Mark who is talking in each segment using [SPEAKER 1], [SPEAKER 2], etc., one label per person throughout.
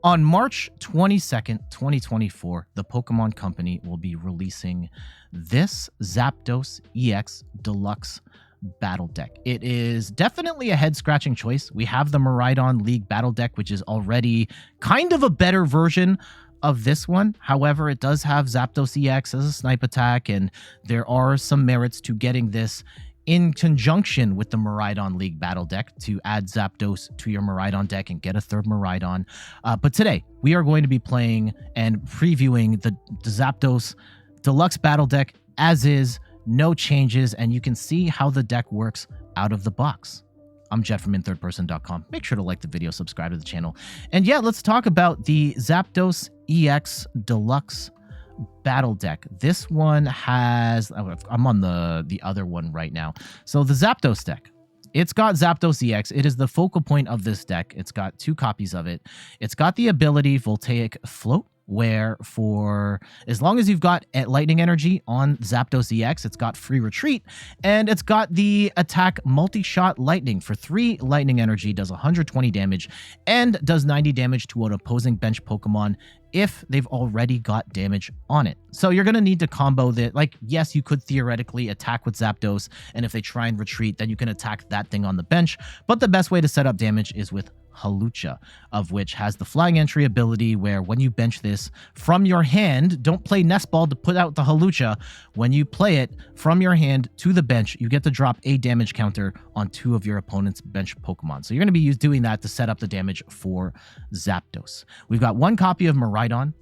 [SPEAKER 1] On March 22nd, 2024, the Pokemon Company will be releasing this Zapdos EX Deluxe Battle Deck. It is definitely a head-scratching choice. We have the Miraidon League Battle Deck, which is already kind of a better version of this one. However, it does have Zapdos EX as a snipe attack, and there are some merits to getting this in conjunction with the Miraidon League Battle Deck to add Zapdos to your Miraidon deck and get a third Miraidon. But today, we are going to be playing and previewing the Zapdos Deluxe Battle Deck as is, no changes, and you can see how the deck works out of the box. I'm Jett from inthirdperson.com. Make sure to like the video, subscribe to the channel. And yeah, let's talk about the Zapdos EX Deluxe Battle Deck. This one has, I'm on the other one right now. So the Zapdos deck, it's got Zapdos EX. It is the focal point of this deck. It's got 2 copies of it. It's got the ability Voltaic Float, where for as long as you've got lightning energy on Zapdos EX, it's got free retreat, and it's got the attack multi-shot lightning. For 3 lightning energy, does 120 damage and does 90 damage to an opposing bench Pokemon if they've already got damage on it. So you're going to need to combo that. Like, yes, you could theoretically attack with Zapdos, and if they try and retreat, then you can attack that thing on the bench, but the best way to set up damage is with Hawlucha, of which has the flying entry ability where when you bench this from your hand, don't play Nest Ball to put out the Hawlucha. When you play it from your hand to the bench, you get to drop a damage counter on 2 of your opponent's bench Pokemon. So you're going to be doing that to set up the damage for Zapdos. We've got 1 copy of Miraidon.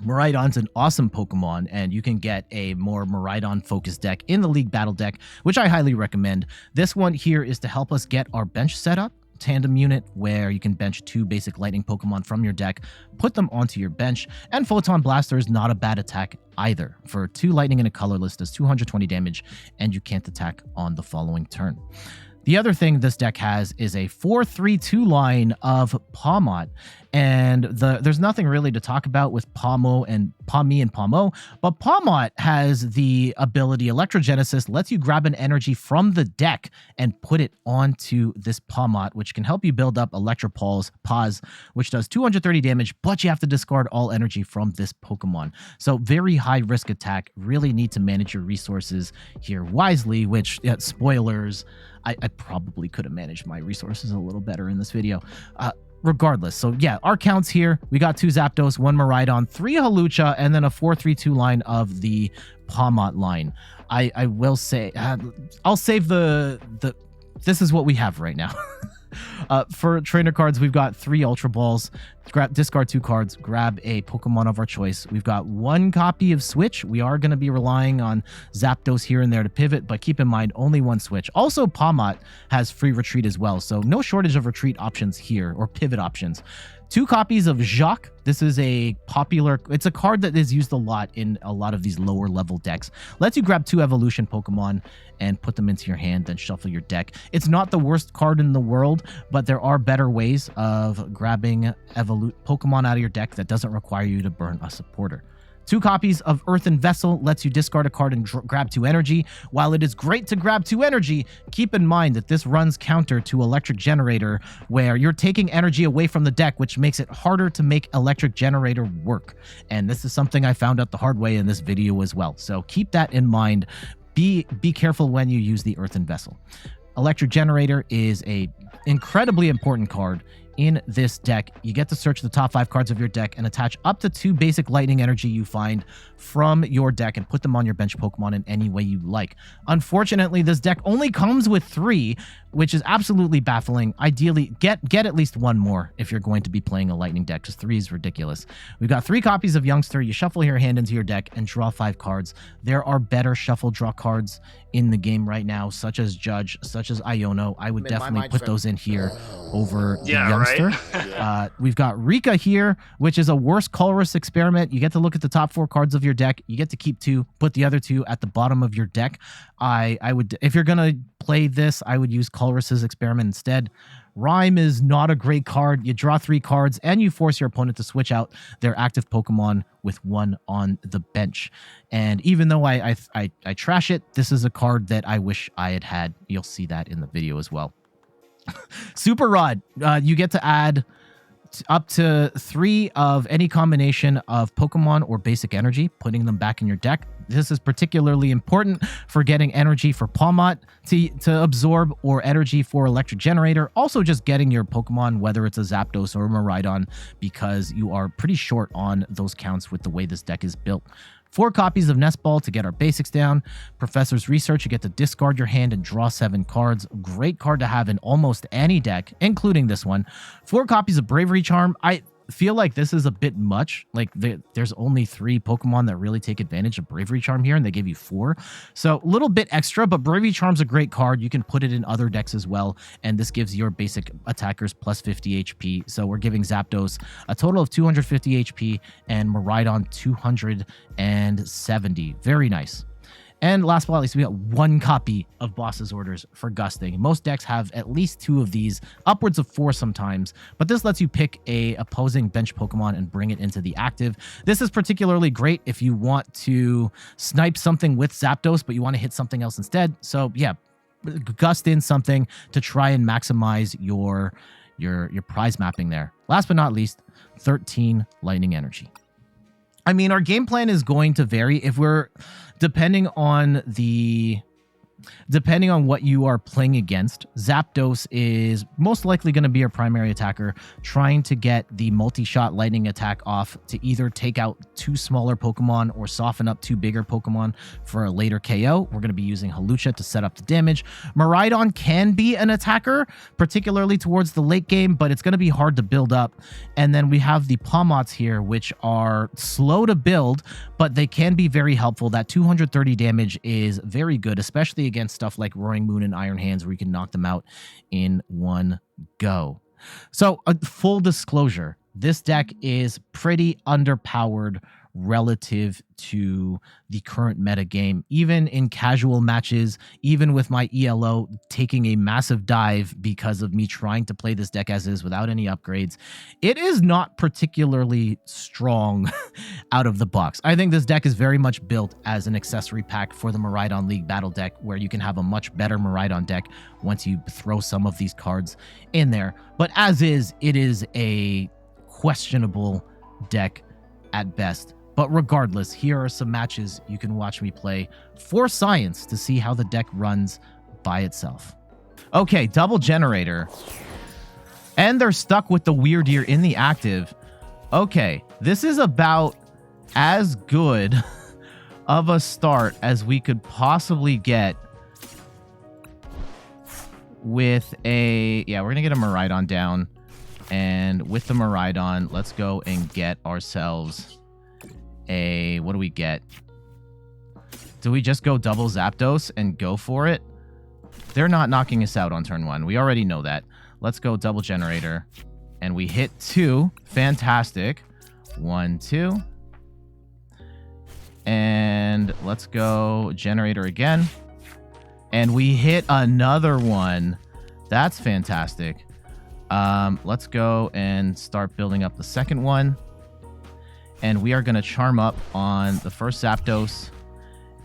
[SPEAKER 1] Miraidon's an awesome Pokemon, and you can get a more Miraidon-focused deck in the League Battle Deck, which I highly recommend. This one here is to help us get our bench set up. Tandem unit where you can bench 2 basic lightning Pokemon from your deck, put them onto your bench, and Photon Blaster is not a bad attack either. For 2 lightning and a colorless, does 220 damage, and you can't attack on the following turn. The other thing this deck has is a 4-3-2 line of Pawmot, and there's nothing really to talk about with Pawmi and Pawmo, but Pawmot has the ability Electrogenesis, lets you grab an energy from the deck and put it onto this Pawmot, which can help you build up Electric Pause, which does 230 damage, but you have to discard all energy from this Pokemon. So very high risk attack. Really need to manage your resources here wisely, which, spoilers, I probably could have managed my resources a little better in this video. Regardless, so yeah, our counts here, we got 2 Zapdos, 1 Miraidon, 3 Hawlucha, and then a 4-3-2 line of the Pawmot line. I will say, I'll save this is what we have right now. For trainer cards, we've got 3 Ultra Balls. Discard 2 cards, grab a Pokemon of our choice. We've got 1 copy of Switch. We are going to be relying on Zapdos here and there to pivot, but keep in mind, only 1 Switch. Also, Pawmot has free retreat as well, so no shortage of retreat options here, or pivot options. 2 copies of Jacq. This is a popular, it's a card that is used a lot in a lot of these lower level decks. Lets you grab 2 evolution Pokemon and put them into your hand, then shuffle your deck. It's not the worst card in the world, but there are better ways of grabbing Pokemon out of your deck that doesn't require you to burn a supporter. 2 copies of Earthen Vessel lets you discard a card and grab 2 energy. While it is great to grab 2 energy, keep in mind that this runs counter to Electric Generator, where you're taking energy away from the deck, which makes it harder to make Electric Generator work. And this is something I found out the hard way in this video as well. So keep that in mind. Be careful when you use the Earthen Vessel. Electric Generator is a incredibly important card in this deck. You get to search the top 5 cards of your deck and attach up to 2 basic lightning energy you find from your deck and put them on your bench Pokemon in any way you like. Unfortunately, this deck only comes with 3, which is absolutely baffling. Ideally, get at least 1 more if you're going to be playing a lightning deck, because 3 is ridiculous. We've got 3 copies of Youngster. You shuffle your hand into your deck and draw 5 cards. There are better shuffle draw cards in the game right now, such as Judge, such as Iono. I would definitely put those in here over the Youngster. Right? We've got Rika here, which is a worse colorless experiment. You get to look at the top 4 cards of your deck. You get to keep 2, put the other 2 at the bottom of your deck. I would, if you're gonna play this, I would use Colress's experiment instead. Ryme is not a great card. You draw 3 cards and you force your opponent to switch out their active Pokemon with 1 on the bench. And even though I trash it, this is a card that I wish I had had. You'll see that in the video as well. Super Rod, you get to add up to 3 of any combination of Pokemon or basic energy, putting them back in your deck. This is particularly important for getting energy for Pawmot to absorb, or energy for Electric Generator. Also just getting your Pokemon, whether it's a Zapdos or a Miraidon, because you are pretty short on those counts with the way this deck is built. 4 copies of Nest Ball to get our basics down. Professor's Research, you get to discard your hand and draw 7 cards. Great card to have in almost any deck, including this one. 4 copies of Bravery Charm. I feel like this is a bit much. Like, there's only 3 Pokemon that really take advantage of Bravery Charm here, and they give you 4. So a little bit extra, but Bravery Charm's a great card. You can put it in other decks as well, and this gives your basic attackers plus 50 HP. So we're giving Zapdos a total of 250 HP and Miraidon 270. Very nice. And last but not least, we got 1 copy of Boss's Orders for Gusting. Most decks have at least 2 of these, upwards of 4 sometimes, but this lets you pick a opposing bench Pokemon and bring it into the active. This is particularly great if you want to snipe something with Zapdos, but you want to hit something else instead. So yeah, gust in something to try and maximize your prize mapping there. Last but not least, 13 Lightning Energy. I mean, our game plan is going to vary if we're depending on what you are playing against. Zapdos is most likely going to be your primary attacker, trying to get the multi-shot lightning attack off to either take out 2 smaller Pokemon or soften up 2 bigger Pokemon for a later KO. We're going to be using Hawlucha to set up the damage. Miraidon can be an attacker, particularly towards the late game, but it's going to be hard to build up. And then we have the Pawmots here, which are slow to build, but they can be very helpful. That 230 damage is very good, especially against stuff like Roaring Moon and Iron Hands, where you can knock them out in one go. So, full disclosure, this deck is pretty underpowered relative to the current meta game. Even in casual matches, even with my ELO taking a massive dive because of me trying to play this deck as is without any upgrades, it is not particularly strong out of the box. I think this deck is very much built as an accessory pack for the Miraidon League Battle Deck, where you can have a much better Miraidon deck once you throw some of these cards in there. But as is, it is a questionable deck at best. But regardless, here are some matches you can watch me play for science to see how the deck runs by itself. Okay, double generator. And they're stuck with the Weird Ear in the active. Okay, this is about as good of a start as we could possibly get with a... Yeah, we're going to get a Miraidon down. And with the Miraidon, let's go and get ourselves... what do we get? Do we just go double Zapdos and go for it? They're not knocking us out on turn 1. We already know that. Let's go double generator. And we hit 2. Fantastic. 1, 2. And let's go generator again. And we hit another one. That's fantastic. Let's go and start building up the second one. And we are going to charm up on the first Zapdos.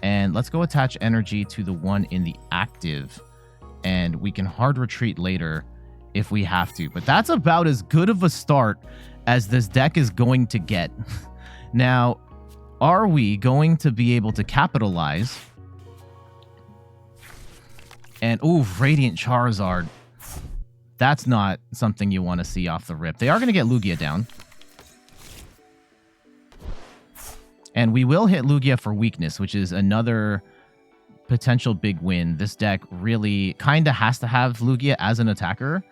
[SPEAKER 1] And let's go attach energy to the one in the active. And we can hard retreat later if we have to. But that's about as good of a start as this deck is going to get. Now, are we going to be able to capitalize? And, ooh, Radiant Charizard. That's not something you want to see off the rip. They are going to get Lugia down. And we will hit Lugia for weakness, which is another potential big win. This deck really kind of has to have Lugia as an attacker.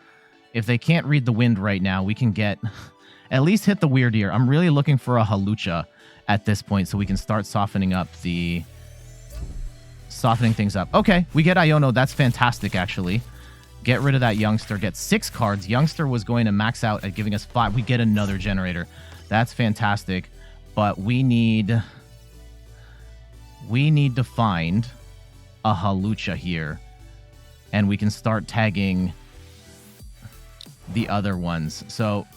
[SPEAKER 1] If they can't read the wind right now, we can get at least hit the Weird Ear. I'm really looking for a Hawlucha at this point so we can start softening things up. Okay, we get Iono. That's fantastic, actually. Get rid of that Youngster. Get 6 cards. Youngster was going to max out at giving us 5. We get another generator. That's fantastic. But we need to find a Hawlucha here. And we can start tagging the other ones. So,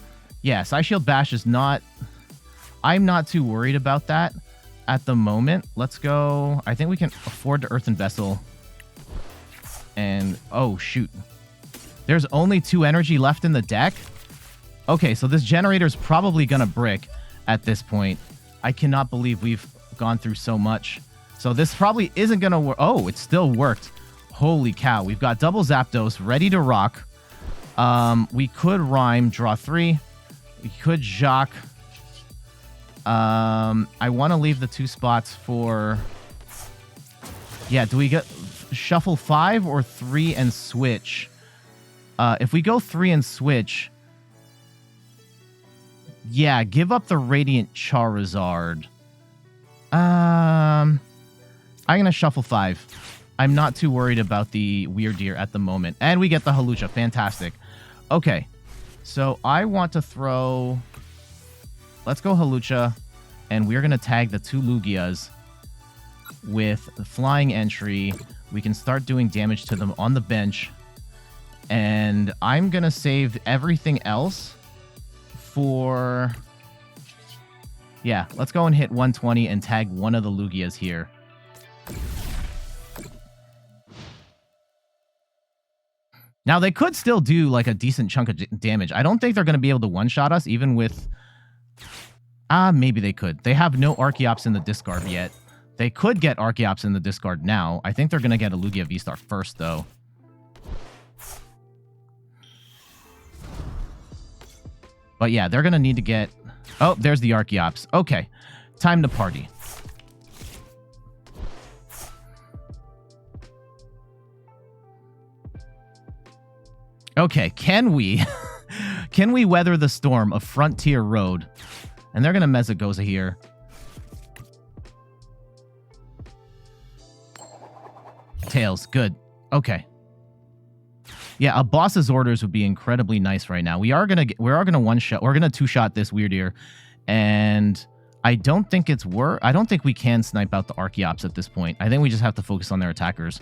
[SPEAKER 1] yes, Ice Shield Bash is not... I'm not too worried about that at the moment. Let's go... I think we can afford to Earthen Vessel. And... Oh, shoot. There's only 2 energy left in the deck? Okay, so this generator's probably gonna brick at this point. I cannot believe we've gone through so much. So this probably isn't gonna work. Oh, it still worked. Holy cow. We've got double Zapdos ready to rock. We could Ryme, draw 3. We could Jacq. I want to leave the 2 spots for... Yeah, do we get shuffle 5 or 3 and switch? If we go 3 and switch... Yeah, give up the Radiant Charizard. I'm going to shuffle 5. I'm not too worried about the Weirdeer at the moment. And we get the Hawlucha. Fantastic. Okay. So I want to throw... Let's go Hawlucha. And we're going to tag the 2 Lugias with the Flying Entry. We can start doing damage to them on the bench. And I'm going to save everything else for... Yeah, let's go and hit 120 and tag one of the Lugias here. Now, they could still do, like, a decent chunk of damage. I don't think they're going to be able to one-shot us, even with... maybe they could. They have no Archeops in the discard yet. They could get Archeops in the discard now. I think they're going to get a Lugia V-Star first, though. But yeah, they're going to need to get... Oh, there's the Archeops. Okay, time to party. Okay, can we... can we weather the storm of Frontier Road? And they're going to Mesagoza here. Tails, good. Okay. Yeah, a boss's orders would be incredibly nice right now. We are gonna one-shot. We're gonna two-shot this Weirdeer, and I don't think it's I don't think we can snipe out the Archeops at this point. I think we just have to focus on their attackers.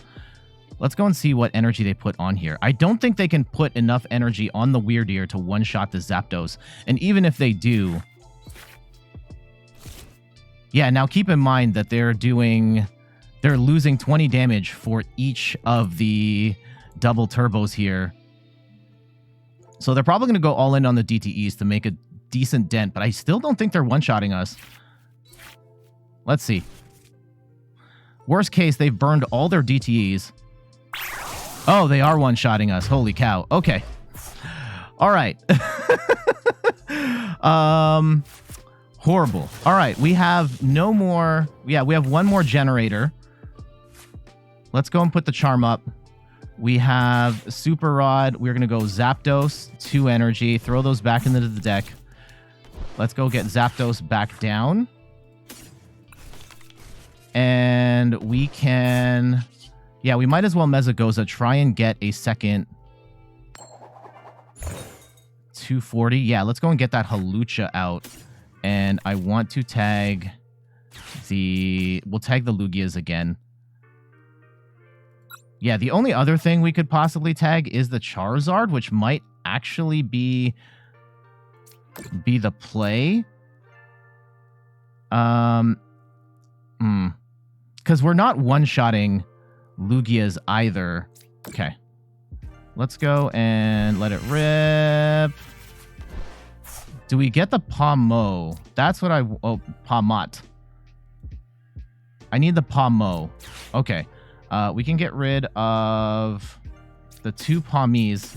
[SPEAKER 1] Let's go and see what energy they put on here. I don't think they can put enough energy on the Weirdeer to one-shot the Zapdos, and even if they do, yeah. Now keep in mind that they're losing 20 damage for each of the double turbos here. So they're probably going to go all in on the DTEs to make a decent dent, but I still don't think they're one-shotting us. Let's see. Worst case, they've burned all their DTEs. Oh, they are one-shotting us. Holy cow. Okay. All right. Horrible. All right, we have no more... Yeah, we have one more generator. Let's go and put the charm up. We have Super Rod. We're going to go Zapdos, 2 energy. Throw those back into the deck. Let's go get Zapdos back down. And we can... Yeah, we might as well Mesagoza. Try and get a second... 240. Yeah, let's go and get that Hawlucha out. And I want to tag the... We'll tag the Lugias again. Yeah, the only other thing we could possibly tag is the Charizard, which might actually be the play. Because we're not one-shotting Lugias either. Okay. Let's go and let it rip. Do we get the Pawmo? That's what oh, Pawmot. I need the Pawmo. Okay. We can get rid of the 2 Pawmis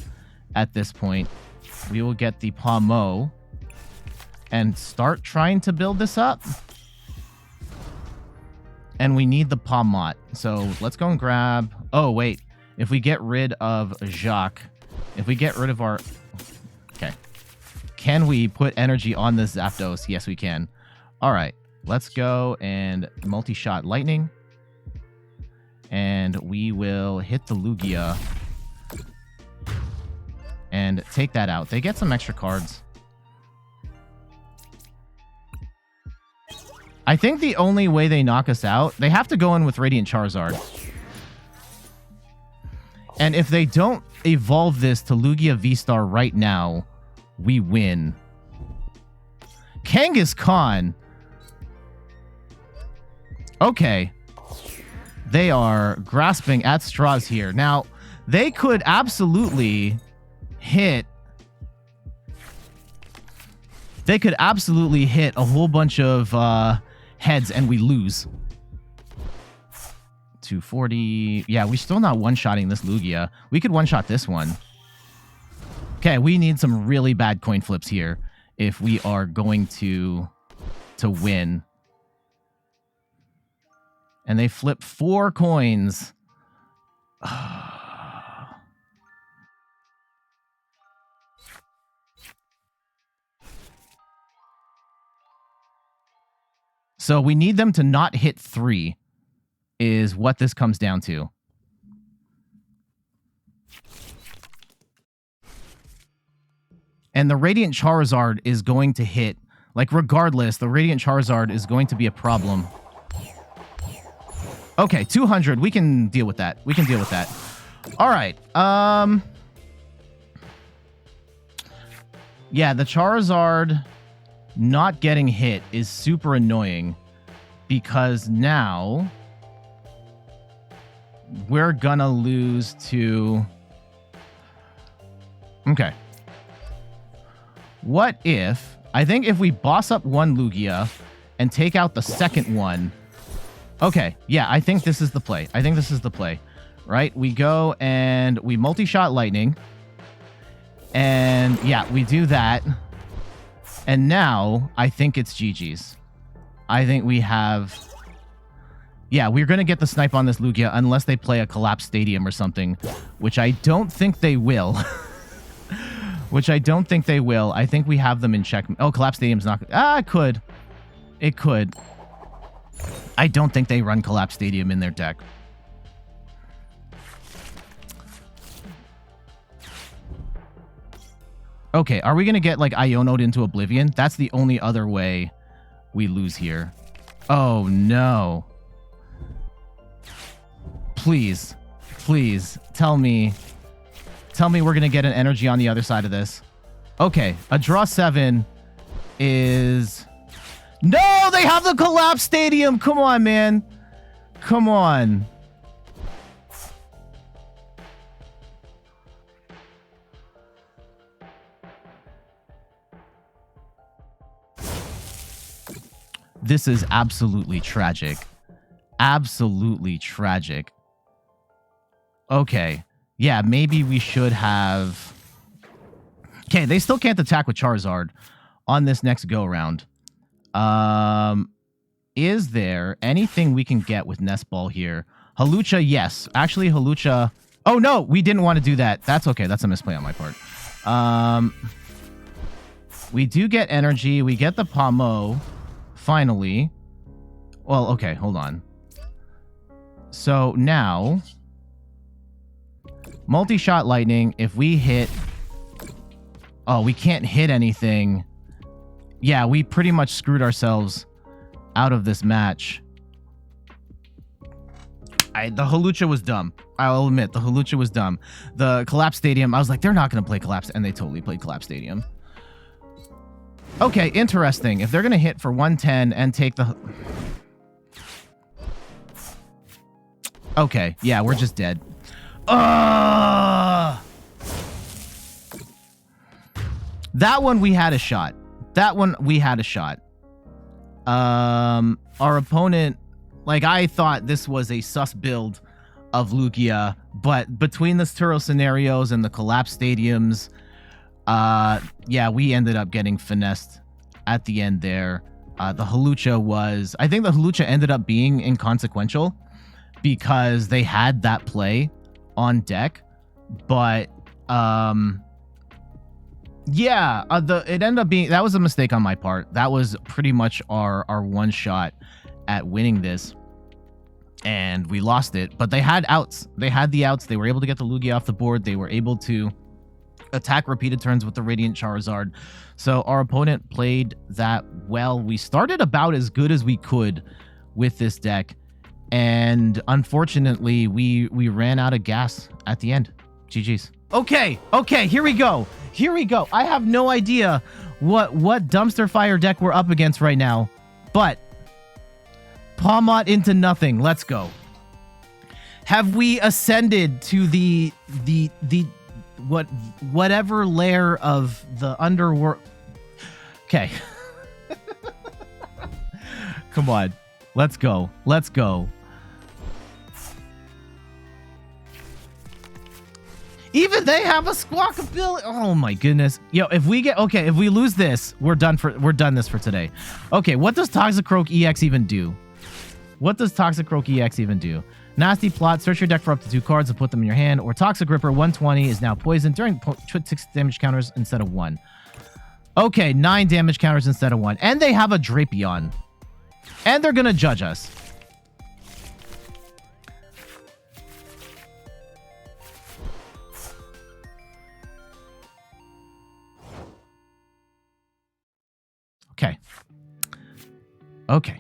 [SPEAKER 1] at this point. We will get the Pawmo and start trying to build this up. And we need the Pawmot. So let's go and grab... Oh, wait. If we get rid of Jacq, if we get rid of our... Okay. Can we put energy on this Zapdos? Yes, we can. All right. Let's go and multi-shot lightning. And we will hit the Lugia and take that out. They get some extra cards. I think the only way they knock us out, they have to go in with Radiant Charizard. And if they don't evolve this to Lugia V-Star right now, we win. Kangaskhan. Okay. They are grasping at straws here. Now, they could absolutely hit They could absolutely hit a whole bunch of heads and we lose. 240. Yeah, we're still not one-shotting this Lugia. We could one-shot this one. Okay, we need some really bad coin flips here if we are going to win. And they flip 4 coins. So we need them to not hit 3 is what this comes down to. And the Radiant Charizard is going to hit, like regardless, the Radiant Charizard is going to be a problem. Okay, 200. We can deal with that. We can deal with that. All right. Yeah, the Charizard not getting hit is super annoying because now we're gonna lose to... Okay. What if... I think if we boss up one Lugia and take out the second one... Okay, yeah, I think this is the play. I think this is the play. Right? We go and we multi-shot Lightning. And yeah, we do that. And now I think it's GG's. I think we have... Yeah, we're going to get the snipe on this Lugia unless they play a collapsed stadium or something, which I don't think they will. Which I don't think they will. I think we have them in check. Oh, collapsed stadium's not... Ah, it could. It could. I don't think they run collapsed stadium in their deck. Okay, are we going to get, like, Iono'd into Oblivion? That's the only other way we lose here. Oh, no. Please. Please. Tell me we're going to get an energy on the other side of this. Okay, a draw 7 is... No, they have the collapsed stadium! Come on, man. Come on. This is absolutely tragic. Absolutely tragic. Okay. Yeah, maybe we should have... Okay, they still can't attack with Charizard on this next go-around. Is there anything we can get with Nest Ball here? Hawlucha, yes. Actually, Hawlucha... Oh, no! We didn't want to do that. That's okay. That's a misplay on my part. We do get energy. We get the Pawmo. Finally. Well, okay, hold on. So now, multi-shot Lightning, if we hit... Oh, we can't hit anything. Yeah, we pretty much screwed ourselves out of this match. The Hawlucha was dumb. I'll admit, the Hawlucha was dumb. The Collapse Stadium, I was like, they're not going to play Collapse, and they totally played Collapse Stadium. Okay, interesting. If they're going to hit for 110 and take the... Okay, yeah, we're just dead. That one we had a shot. That one we had a shot. Our opponent... Like, I thought this was a sus build of Lugia, but between the Turo scenarios and the Collapse Stadiums... yeah, we ended up getting finessed at the end there. The Hawlucha was... I think the Hawlucha ended up being inconsequential because they had that play on deck. But, yeah, it ended up being... That was a mistake on my part. That was pretty much our one shot at winning this. And we lost it. But they had outs. They had the outs. They were able to get the Lugia off the board. They were able to attack repeated turns with the Radiant Charizard. So our opponent played that well. We started about as good as we could with this deck. And unfortunately, we ran out of gas at the end. GG's. Okay, here we go. Here we go. I have no idea what dumpster fire deck we're up against right now. But Pawmot into nothing. Let's go. Have we ascended to the whatever layer of the underworld? Okay. Come on. Let's go. Let's go. Even they have a squawkability. Oh my goodness. Yo, if we get if we lose this, we're done this for today. Okay, what does Toxicroak EX even do? What does Toxicroak EX even do? Nasty Plot, search your deck for up to 2 cards and put them in your hand. Or Toxic Ripper, 120 is now poisoned during 6 damage counters instead of 1. Okay, 9 damage counters instead of 1. And they have a Drapion. And they're gonna judge us. Okay. Okay.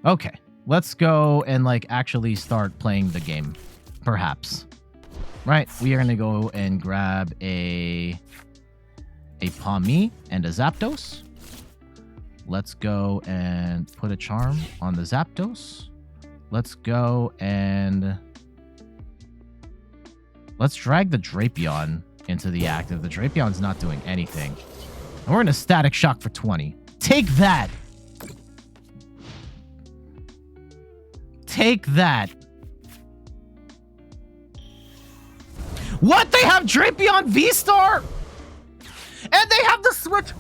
[SPEAKER 1] Okay. Let's go and like actually start playing the game. Perhaps. Right? We are going to go and grab a Pawmi and a Zapdos. Let's go and put a charm on the Zapdos. Let's go and let's drag the Drapion into the active. The Drapion's not doing anything. And we're in a Static Shock for 20. Take that! Take that! What? They have Drapion V-Star? And they have the Switch...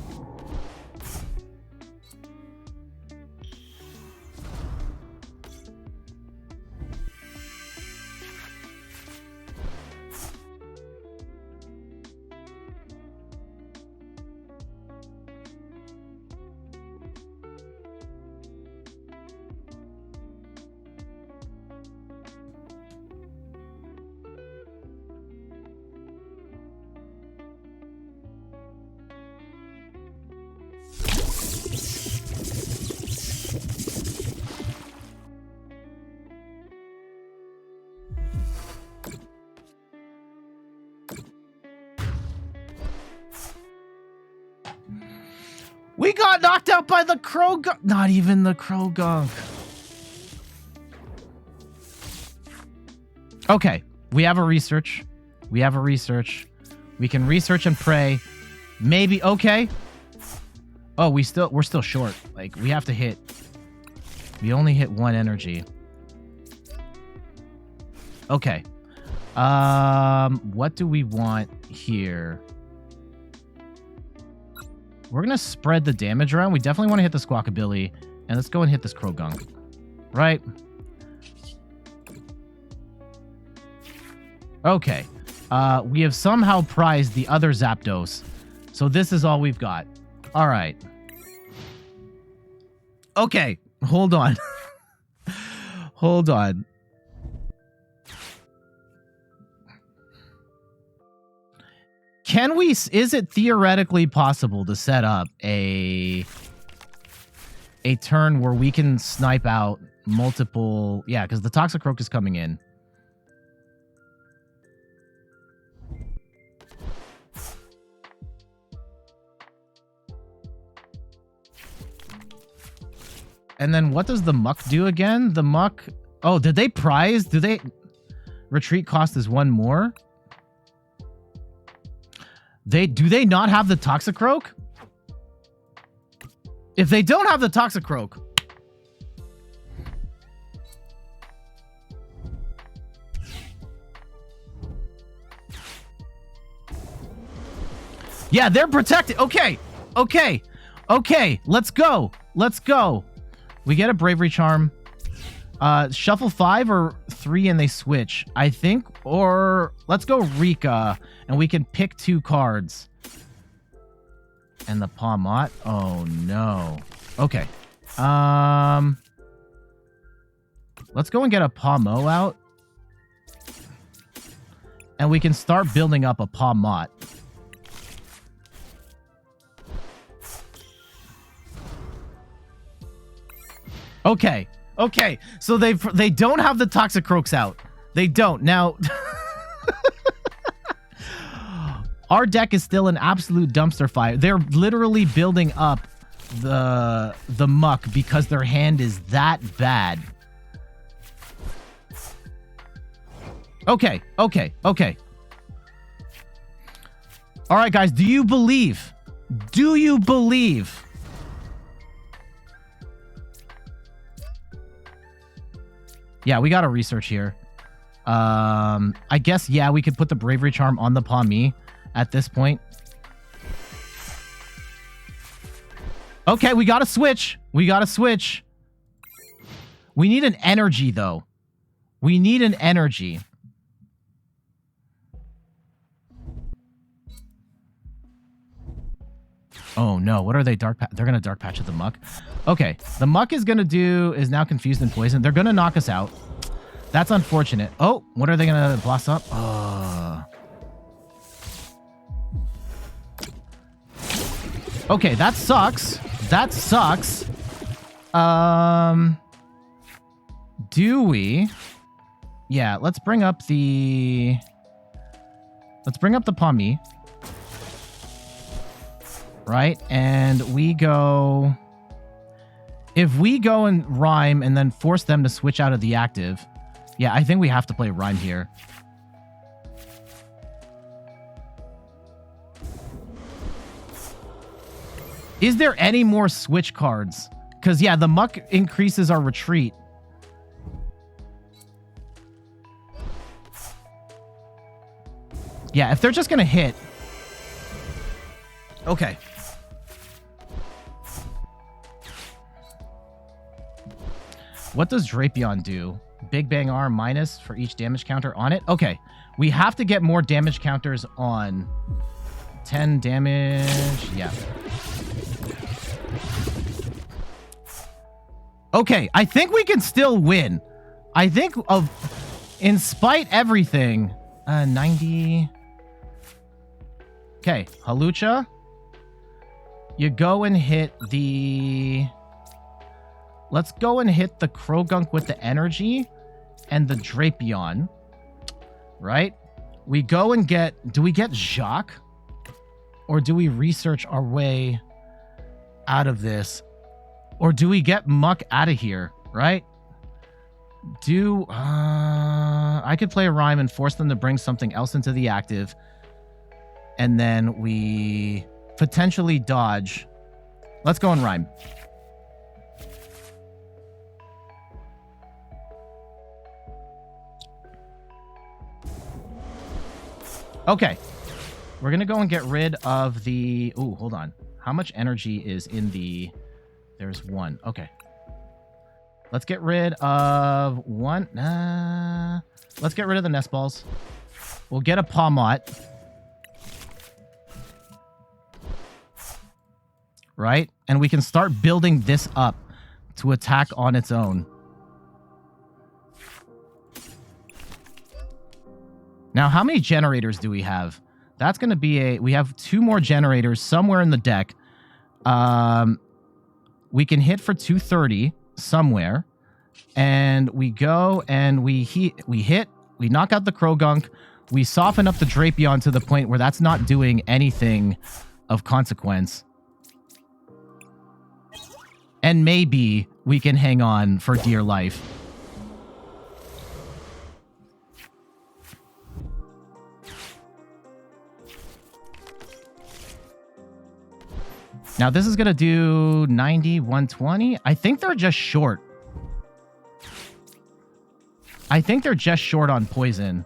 [SPEAKER 1] We got knocked out by the Croagunk. Not even the Croagunk. Okay, we have a research. We have a research. We can research and pray. Maybe okay. Oh, we're still short. Like we have to hit. We only hit 1 energy. Okay. What do we want here? We're going to spread the damage around. We definitely want to hit the Squawkabilly. And let's go and hit this Croagunk. Right? Okay. We have somehow prized the other Zapdos. So this is all we've got. All right. Okay. Hold on. Hold on. Can we, is it theoretically possible to set up a turn where we can snipe out multiple, yeah, because the Toxicroak is coming in. And then what does the Muck do again? The Muck, oh, did they prize? Do they, retreat cost is 1 more? Do they not have the Toxicroak? If they don't have the Toxicroak, yeah, they're protected. Okay. Okay. Okay. Let's go. Let's go. We get a Bravery Charm. Shuffle 5 or 3 and they switch, I think. Or let's go Rika and we can pick 2 cards. And the Pawmot. Oh no. Okay. Let's go and get a Pawmo out. And we can start building up a Pawmot. Okay. Okay, so they don't have the Toxicroaks out. They don't. Now, our deck is still an absolute dumpster fire. They're literally building up the Muck because their hand is that bad. Okay, okay, okay. All right, guys, do you believe? Do you believe? Yeah, we got to research here. I guess, yeah, we could put the Bravery Charm on the Pawmi at this point. Okay, we got to switch. We got to switch. We need an energy, though. We need an energy. Oh, no. What are they? They're going to Dark Patch at the Muck. Okay. The Muck is now confused and poisoned. They're going to knock us out. That's unfortunate. Oh, what are they going to blast up? Okay, that sucks. That sucks. Do we? Yeah, let's bring up the Pawmi. Right? And we go... If we go and Ryme and then force them to switch out of the active... Yeah, I think we have to play Ryme here. Is there any more switch cards? Because, yeah, the Muck increases our retreat. Yeah, if they're just going to hit... Okay. What does Drapion do? Big Bang Arm minus for each damage counter on it? Okay. We have to get more damage counters on 10 damage. Yeah. Okay. I think we can still win. I think in spite everything, 90. Okay. Hawlucha. You go and hit the... Let's go and hit the Krogunk with the energy and the Drapion. Right? We go and get... Do we get Jacq? Or do we research our way out of this? Or do we get Muck out of here? Right? I could play a Ryme and force them to bring something else into the active. And then we potentially dodge. Let's go and Ryme. Okay. We're going to go and get rid of the... Ooh, hold on. How much energy is in the... There's one. Okay. Let's get rid of one. Let's get rid of the Nest Balls. We'll get a Pawmot. Right? And we can start building this up to attack on its own. Now, how many generators do we have? That's going to be we have 2 more generators somewhere in the deck. We can hit for 230 somewhere. And we go and we hit, we knock out the Krogunk. We soften up the Drapion to the point where that's not doing anything of consequence. And maybe we can hang on for dear life. Now, this is going to do 90, 120. I think they're just short. I think they're just short on poison.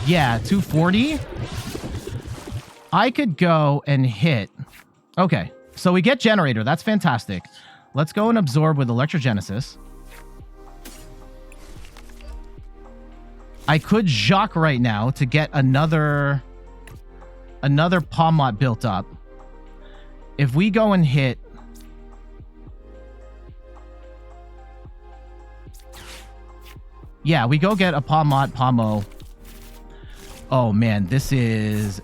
[SPEAKER 1] Yeah, 240. I could go and hit. Okay, so we get Generator. That's fantastic. Let's go and absorb with Electrogenesis. I could Jacq right now to get another Pawmot built up. If we go and hit... Yeah, we go get a Pawmot, Pawmo. Oh, man, this is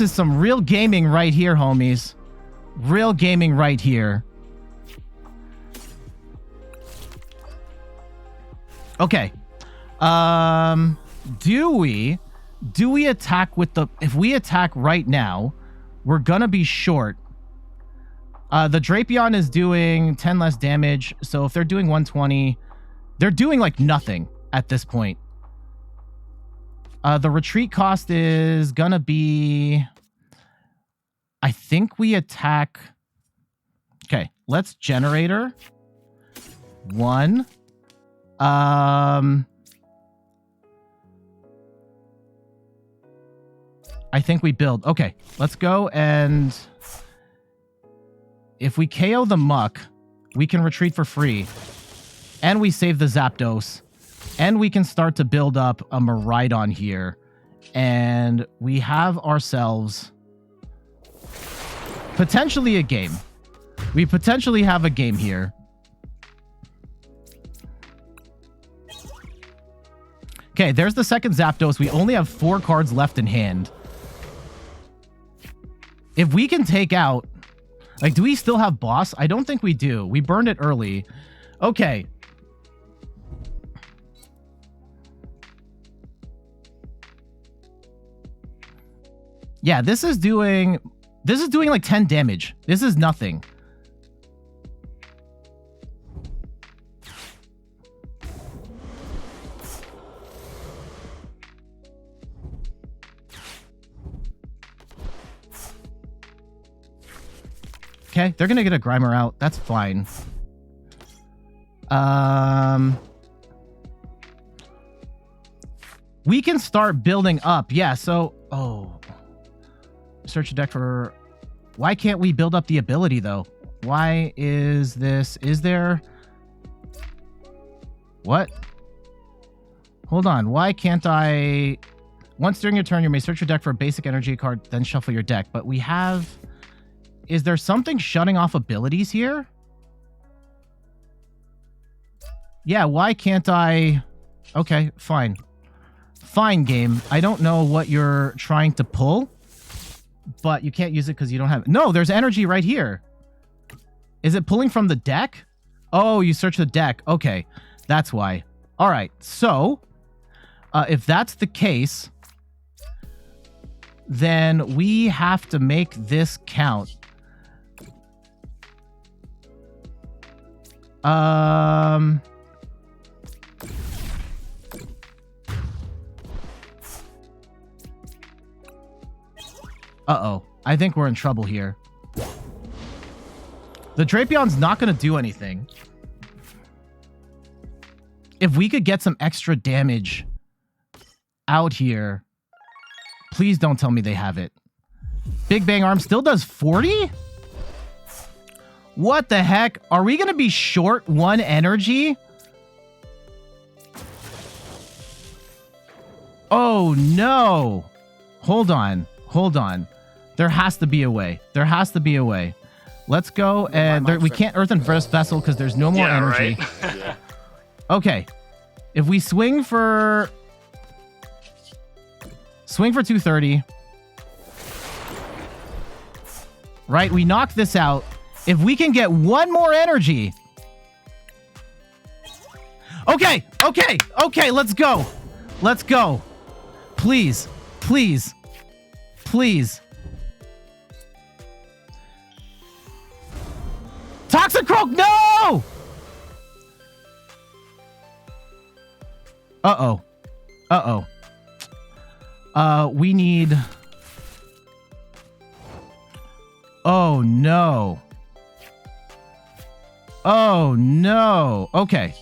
[SPEAKER 1] some real gaming right here, homies. Real gaming right here. Okay. Do we attack with the... If we attack right now, we're gonna be short. The Drapion is doing 10 less damage. So if they're doing 120, they're doing like nothing at this point. The retreat cost is gonna be, I think we attack. Okay, let's generator. 1. I think we build. Okay, let's go, and if we KO the Muck, we can retreat for free. And we save the Zapdos. And we can start to build up a Miraidon here. And we have ourselves potentially a game. We potentially have a game here. Okay, there's the second Zapdos. We only have 4 cards left in hand. If we can take out... Like, do we still have boss? I don't think we do. We burned it early. Okay. Yeah, this is doing like 10 damage. This is nothing. Okay, they're gonna get a Grimer out. That's fine. We can start building up. Yeah, so... Oh. Search the deck for... Why can't we build up the ability, though? Why is this... Is there... What? Hold on. Why can't I... Once during your turn, you may search your deck for a basic energy card, then shuffle your deck. But we have... Is there something shutting off abilities here? Yeah, why can't I... Okay, fine. Fine, game. I don't know what you're trying to pull, but you can't use it because you don't have... No, there's energy right here. Is it pulling from the deck? Oh, you search the deck. Okay, that's why. All right, so if that's the case, then we have to make this count. Uh-oh. I think we're in trouble here. The Drapion's not going to do anything. If we could get some extra damage out here, please don't tell me they have it. Big Bang Arm still does 40? What the heck? Are we going to be short 1 energy? Oh, no. Hold on. Hold on. There has to be a way. There has to be a way. Let's go. And we can't Earthen Vessel because there's no more energy.
[SPEAKER 2] Right? Yeah.
[SPEAKER 1] Okay. If we swing for 230. Right? We knock this out. If we can get 1 more energy. Okay. Okay. Okay. Let's go. Let's go. Please. Please. Please. Toxicroak, no! Uh-oh. Uh-oh. We need... Oh, no. Oh, no. Okay.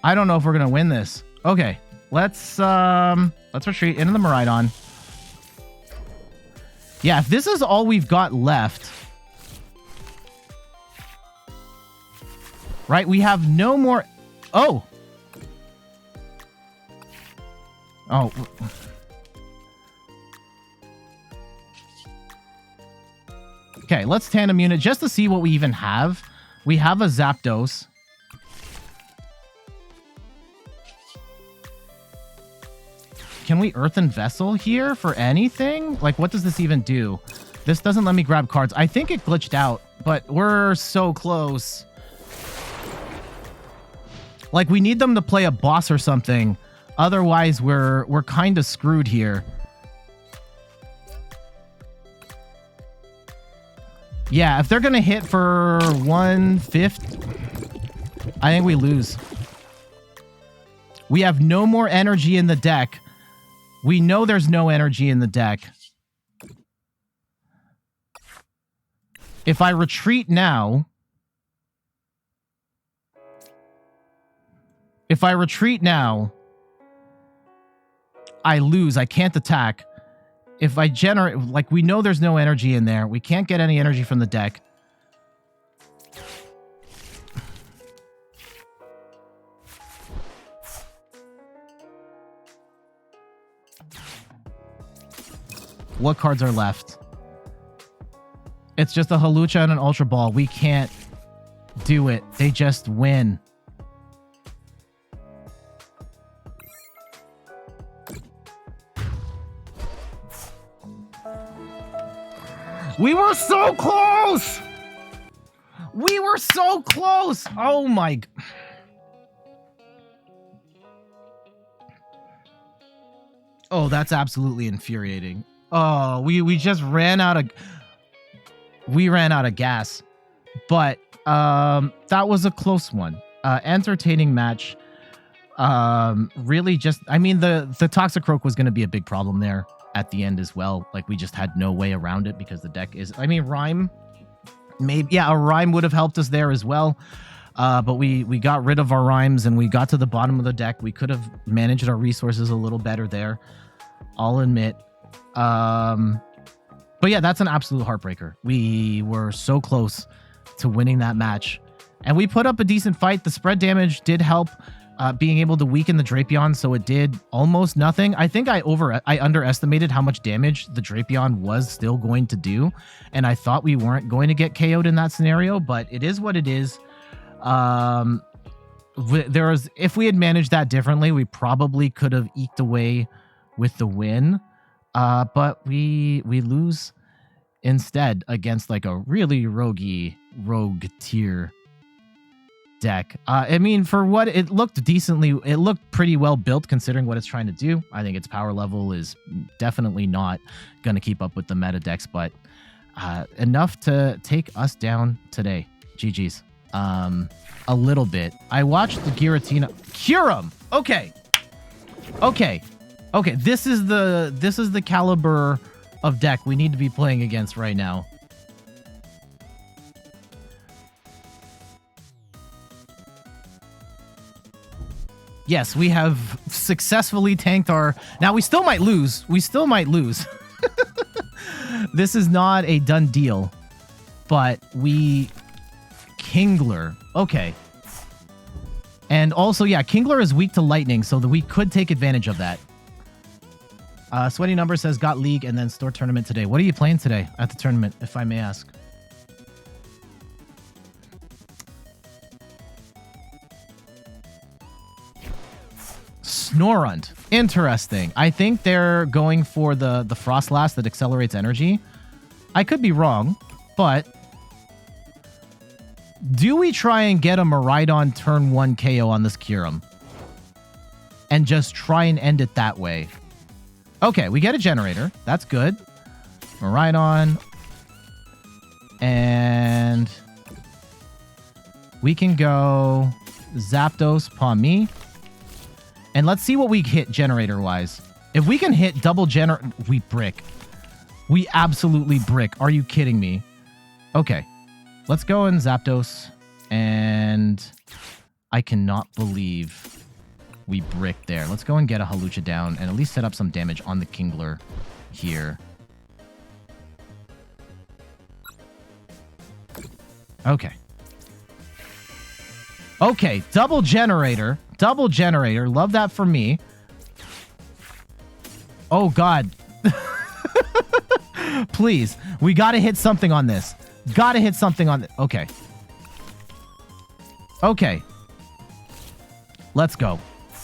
[SPEAKER 1] I don't know if we're going to win this. Okay. Let's retreat into the Miraidon. Yeah, if this is all we've got left... Right, we have no more... Oh! Oh. Okay, let's tandem unit just to see what we even have. We have a Zapdos. Can we Earthen Vessel here for anything? Like, what does this even do? This doesn't let me grab cards. I think it glitched out, but we're so close. Like, we need them to play a boss or something. Otherwise, we're kind of screwed here. Yeah, if they're going to hit for 1/5, I think we lose. We have no more energy in the deck. We know there's no energy in the deck. If I retreat now... If I retreat now, I lose. I can't attack. If I generate... Like, we know there's no energy in there. We can't get any energy from the deck. What cards are left? It's just a Hawlucha and an Ultra Ball. We can't do it. They just win. We were so close! We were so close! Oh my... Oh, that's absolutely infuriating. Oh, we just ran out of... We ran out of gas. But that was a close one. Entertaining match. Really just... I mean, the Toxicroak was going to be a big problem there at the end as well. Like, we just had no way around it because the deck is... I mean, Ryme... Maybe... Yeah, a Ryme would have helped us there as well. But we got rid of our Rymes and we got to the bottom of the deck. We could have managed our resources a little better there. I'll admit. But yeah, that's an absolute heartbreaker. We were so close to winning that match. And we put up a decent fight. The spread damage did help being able to weaken the Drapion, so it did almost nothing. I think I underestimated how much damage the Drapion was still going to do. And I thought we weren't going to get KO'd in that scenario, but it is what it is. If we had managed that differently, we probably could have eked away with the win. But we lose instead against like a really rogue tier deck. I mean, for what it looked it looked pretty well built considering what it's trying to do. I think its power level is definitely not going to keep up with the meta decks, but enough to take us down today. GG's. A little bit. I watched the Giratina. Kyurem! Okay. This is the caliber of deck we need to be playing against right now. Yes, we have successfully tanked our... Now, we still might lose. This is not a done deal. But we... Kingler. Okay. And also, yeah, Kingler is weak to lightning, so that we could take advantage of that. Sweaty Number says, got League and then Store Tournament today. What are you playing today at the tournament, if I may ask? Snorunt. Interesting. I think they're going for the Frost Blast that accelerates energy. I could be wrong, but... Do we try and get a Miraidon turn 1 KO on this Kyurem? And just try and end it that way. Okay, we get a generator. That's good. Miraidon. And... we can go... Zapdos, Pawmi. And let's see what we hit generator-wise. If we can hit double generator... We brick. We absolutely brick. Are you kidding me? Okay. Let's go in Zapdos, and I cannot believe we bricked there. Let's go and get a Hawlucha down and at least set up some damage on the Kingler here. Okay. Okay, double generator. Double generator. Love that for me. Oh, God. Please. We got to hit something on this. Gotta hit something on... Okay. Okay. Let's go.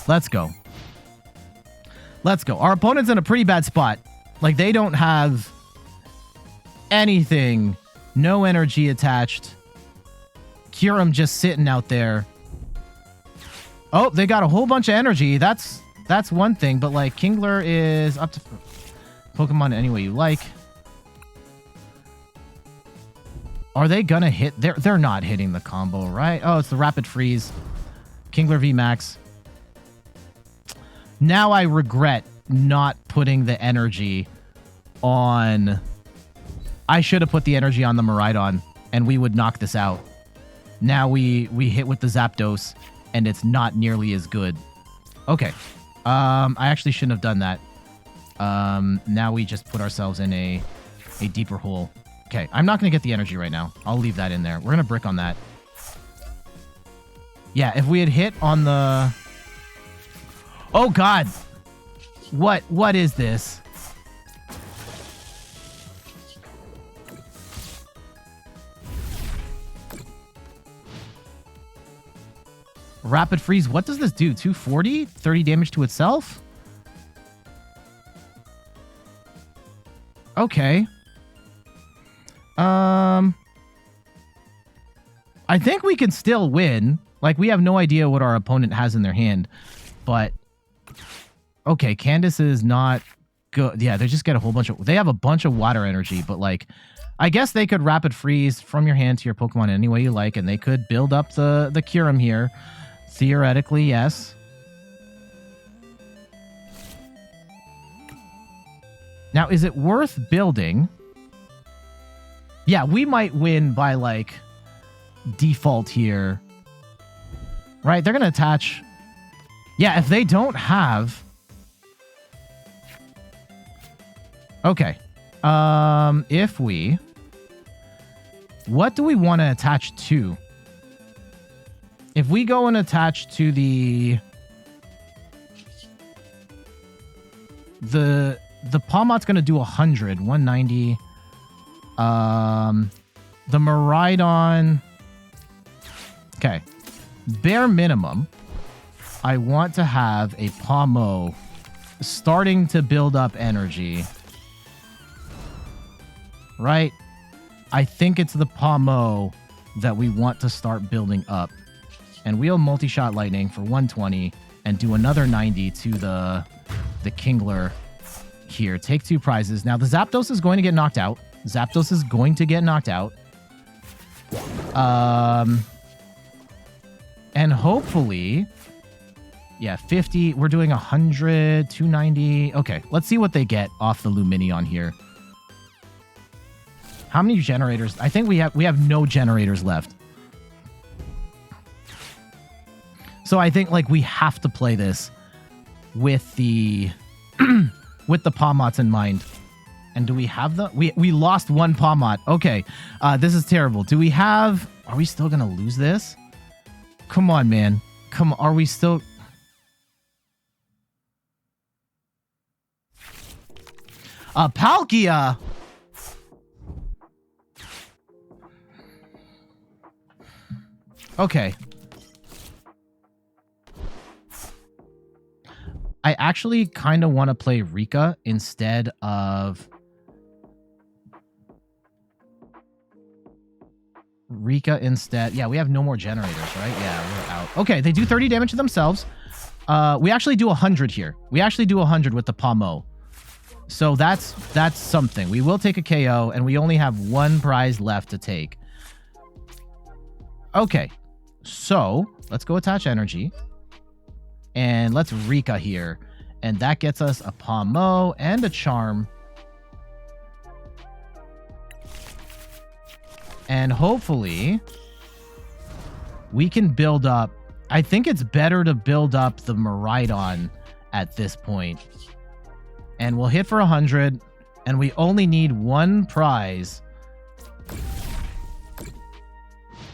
[SPEAKER 1] Let's go. Let's go. Our opponent's in a pretty bad spot. Like, they don't have anything. No energy attached. Kyurem just sitting out there. Oh, they got a whole bunch of energy. That's one thing. But, like, Kingler is up to... Pokemon any way you like. Are they gonna hit? They're not hitting the combo, right? Oh, it's the Rapid Freeze. Kingler VMAX. Now I regret not putting the energy on... I should have put the energy on the Miraidon, and we would knock this out. Now we hit with the Zapdos, and it's not nearly as good. Okay. I actually shouldn't have done that. Now we just put ourselves in a deeper hole. Okay, I'm not going to get the energy right now. I'll leave that in there. We're going to brick on that. Yeah, if we had hit on the... Oh, God. What is this? Rapid Freeze. What does this do? 240? 30 damage to itself? Okay. I think we can still win. Like, we have no idea what our opponent has in their hand. But, okay, Candace is not good. Yeah, they just get a whole bunch of... They have a bunch of water energy, but, like, I guess they could Rapid Freeze from your hand to your Pokemon any way you like, and they could build up the Kyurem here. Theoretically, yes. Now, is it worth building? Yeah, we might win by, like, default here. Right? They're going to attach... Yeah, if they don't have... Okay. If we... What do we want to attach to? If we go and attach to the Pawmot's going to do 100, 190. The Miraidon... Okay. Bare minimum, I want to have a Pawmo starting to build up energy. Right? I think it's the Pawmo that we want to start building up. And we'll multi-shot lightning for 120 and do another 90 to the Kingler here. Take 2 prizes. Now, the Zapdos is going to get knocked out. Zapdos is going to get knocked out. And hopefully... Yeah, 50. We're doing 100, 290. Okay, let's see what they get off the Lumineon here. How many generators? I think we have no generators left. So I think, like, we have to play this with the with the Pawmots in mind. And do we have the... We lost one Pawmot. Okay, this is terrible. Do we have... Are we still gonna lose this? Come on, man. Come on, are we still... Palkia! Okay. I actually kind of want to play Rika instead of... Yeah, we have no more generators, right? Yeah, we're out. Okay, they do 30 damage to themselves. We actually do 100 here. We actually do 100 with the Pawmo. So that's something. We will take a KO, and we only have 1 prize left to take. Okay, so let's go attach energy. And let's Rika here. And that gets us a Pawmo and a Charm. And hopefully we can build up... I think it's better to build up the Miraidon at this point. And we'll hit for 100. And we only need 1 prize.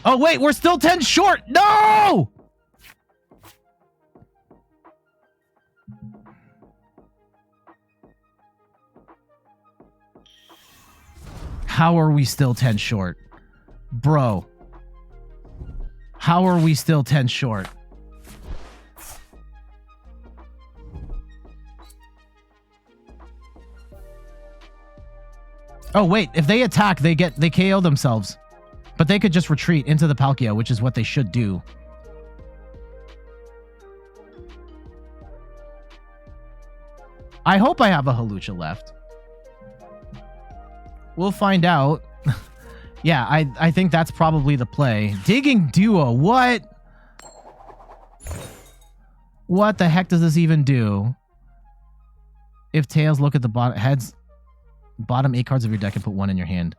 [SPEAKER 1] Oh, wait, we're still 10 short. No! How are we still 10 short? Bro. How are we still 10 short? Oh, wait. If they attack, they KO themselves. But they could just retreat into the Palkia, which is what they should do. I hope I have a Hawlucha left. We'll find out Yeah, I think that's probably the play. Digging Duo, what? What the heck does this even do? If tails, look at the bottom heads, bottom 8 cards of your deck and put 1 in your hand.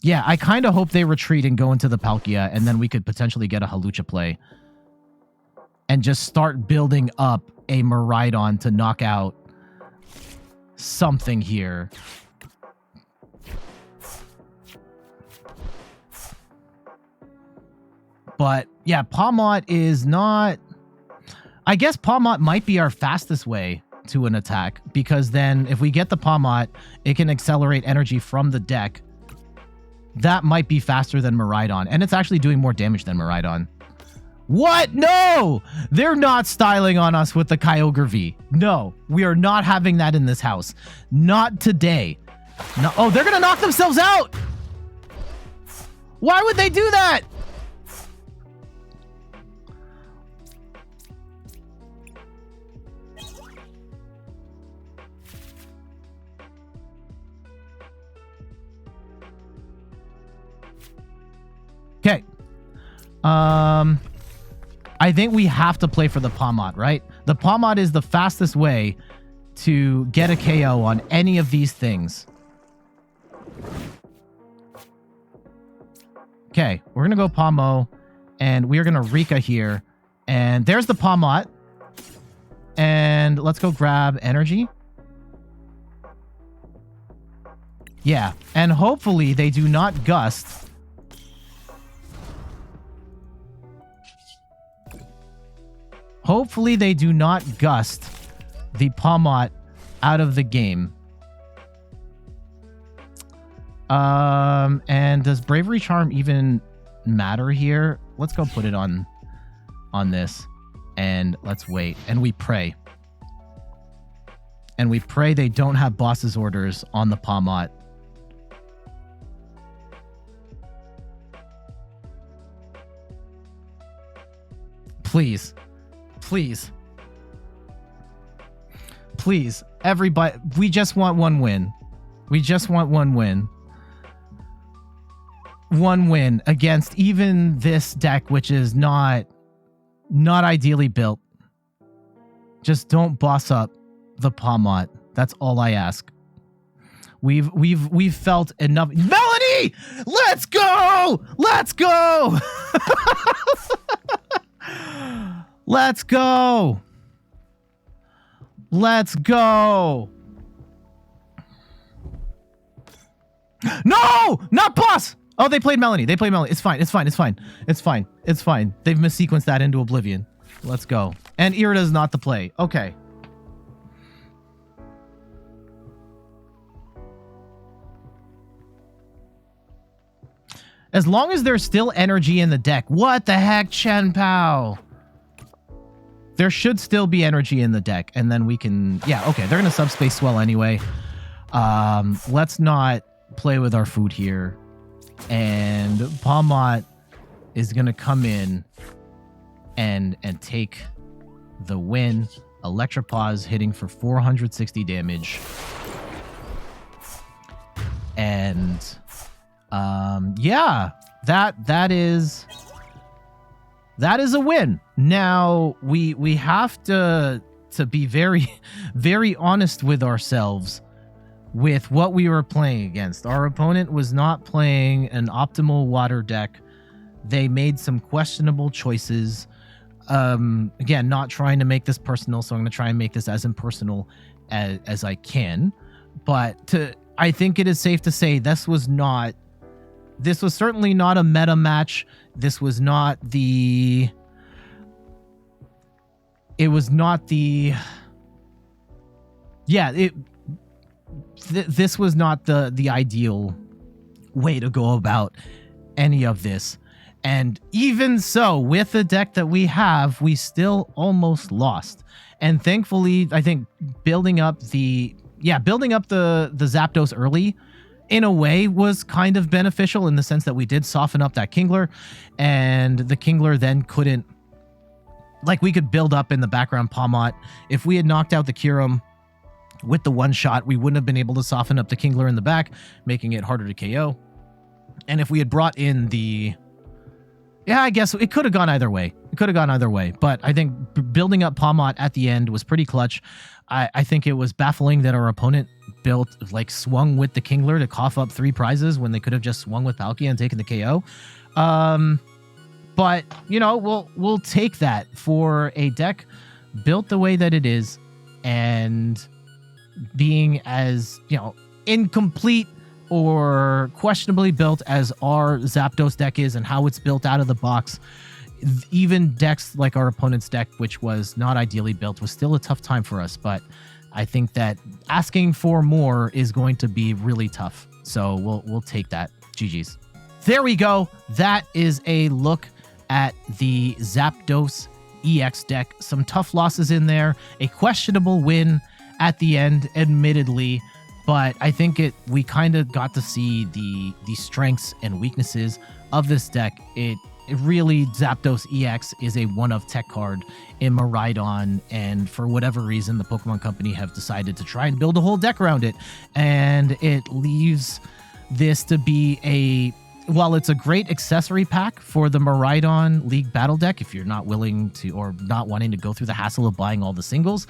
[SPEAKER 1] Yeah, I kind of hope they retreat and go into the Palkia, and then we could potentially get a Hawlucha play. And just start building up a Miraidon to knock out something here. But yeah, Pawmot is not... I guess Pawmot might be our fastest way to an attack, because then if we get the Pawmot, it can accelerate energy from the deck. That might be faster than Miraidon, and it's actually doing more damage than Miraidon. What? No! They're not styling on us with the Kyogre V. No, we are not having that in this house. Not today. No. Oh, they're gonna knock themselves out! Why would they do that? Okay. I think we have to play for the Pawmot, right? The Pawmot is the fastest way to get a KO on any of these things. Okay, we're going to go Pawmo, and we are going to Rika here. And there's the Pawmot. And let's go grab energy. Yeah, and hopefully they do not gust. Hopefully they do not gust the Pawmot out of the game. And does Bravery Charm even matter here? Let's go put it on this, and let's wait. And we pray. And we pray they don't have boss's orders on the Pawmot. Please. Please. Please. Everybody. We just want one win. We just want one win. One win against even this deck, which is not ideally built. Just don't boss up the Pawmot. That's all I ask. We've felt enough. Melody! Let's go! Let's go! Let's go! Let's go! No! Not boss! Oh, they played Melanie. They played Melanie. It's fine. It's fine. It's fine. It's fine. It's fine. They've missequenced that into Oblivion. Let's go. And Irida's not the play. Okay. As long as there's still energy in the deck. What the heck, Chen Pao? There should still be energy in the deck, and then we can... Yeah, okay, they're going to subspace swell anyway. Let's not play with our food here. And Pawmot is going to come in and take the win. Electropause hitting for 460 damage. And... yeah, that is a win. Now we have to be very, very honest with ourselves with what we were playing against. Our opponent was not playing an optimal water deck. They made some questionable choices. Again, not trying to make this personal, so I'm going to try and make this as impersonal as I can. But I think it is safe to say this was certainly not a meta match. This was not the... It was not the... Yeah, this was not the ideal way to go about any of this. And even so, with the deck that we have, we still almost lost. And thankfully, I think building up the Zapdos early, in a way, was kind of beneficial in the sense that we did soften up that Kingler, and the Kingler then couldn't... Like, we could build up in the background Pawmot. If we had knocked out the Kyurem, with the one shot, we wouldn't have been able to soften up the Kingler in the back, making it harder to KO. And if we had brought in the... Yeah, I guess it could have gone either way. It could have gone either way. But I think building up Pawmot at the end was pretty clutch. I think it was baffling that our opponent swung with the Kingler to cough up 3 prizes when they could have just swung with Palkia and taken the KO. But, you know, we'll take that for a deck built the way that it is and being as, you know, incomplete or questionably built as our Zapdos deck is and how it's built out of the box. Even decks like our opponent's deck, which was not ideally built, was still a tough time for us. But I think that asking for more is going to be really tough. So we'll take that. GG's. There we go. That is a look at the Zapdos EX deck. Some tough losses in there. A questionable win at the end, admittedly. But I think we kind of got to see the strengths and weaknesses of this deck. It really, Zapdos EX is a one-of tech card in Miraidon, and for whatever reason, the Pokemon Company have decided to try and build a whole deck around it, and it leaves this to be while it's a great accessory pack for the Miraidon League Battle Deck, if you're not willing to or not wanting to go through the hassle of buying all the singles,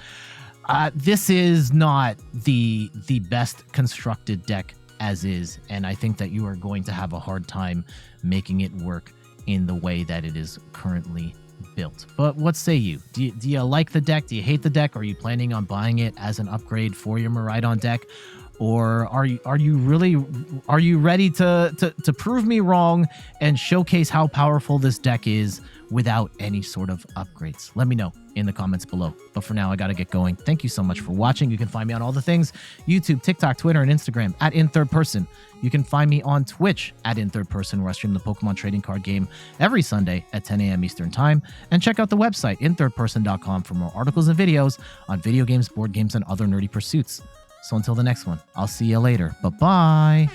[SPEAKER 1] this is not the best constructed deck as is, and I think that you are going to have a hard time making it work in the way that it is currently built. But what say you? Do you like the deck? Do you hate the deck? Are you planning on buying it as an upgrade for your Miraidon deck? Or are you ready to prove me wrong and showcase how powerful this deck is without any sort of upgrades? Let me know in the comments below. But for now, I gotta get going. Thank you so much for watching. You can find me on all the things: YouTube, TikTok, Twitter, and Instagram at InThirdPerson. You can find me on Twitch at InThirdPerson, where I stream the Pokemon trading card game every Sunday at 10 a.m. Eastern Time. And check out the website, InThirdPerson.com, for more articles and videos on video games, board games, and other nerdy pursuits. So until the next one, I'll see you later. Bye-bye.